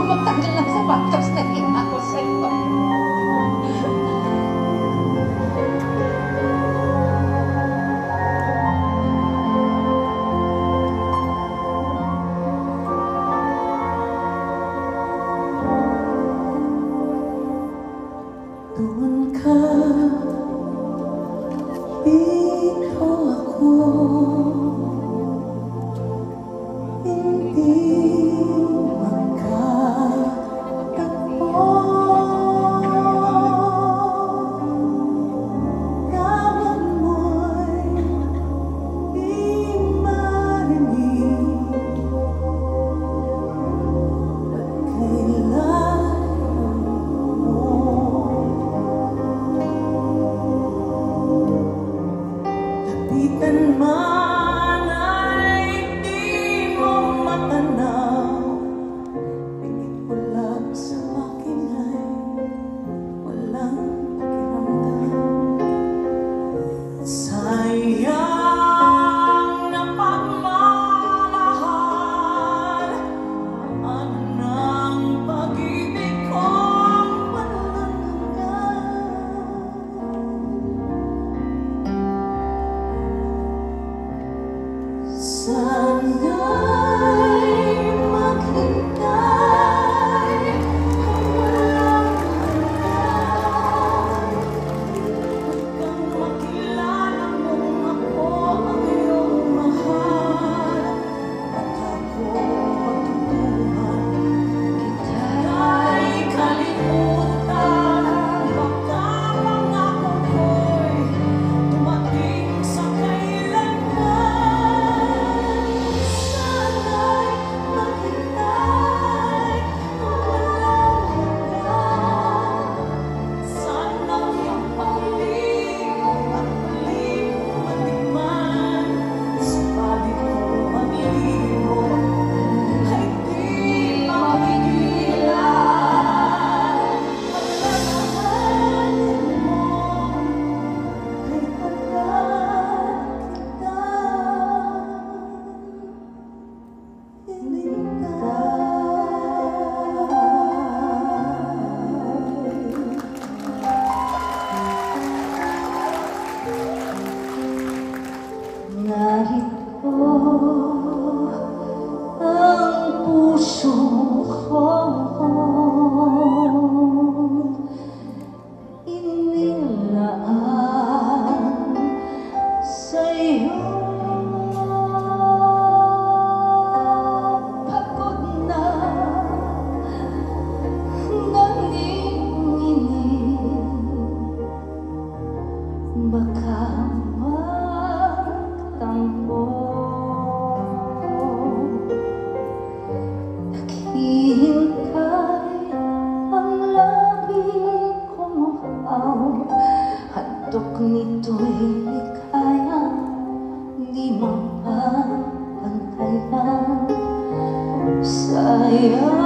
magtanggal ng sapatos na ako sa'yo. Doon ka, binaw ako, hindi magkatagpo. Tawag mo'y di marinig at kailan lapitan man ay di mo matanaw. Pingit ko lang sa akin ay walang pakiramdam. Sayang na pagmamahal, ano ng pag-ibig kong walang hanggan. Sana'y maghintay ang walang hanggan. Hanggang makilala mong ako ang iyong mahal. At ako patutuhan kita'y kalimutan. Baka pangako ko'y dumating sa kailanman. Sana'y maghintay ang walang hanggan. Sana'y iyong pag-ibig at muli matikman. Subalit kung pag-ibig mo ay di mapigilan, alalahanin mo ay tagal kitang hinintay. Narito ang puso ko, inilaan sa'yo. Pagod na nanginginig, baka magtampo. Naghihintay ang labing kumuhaw. Handog nito'y likaya, di mapapantayan. Sayang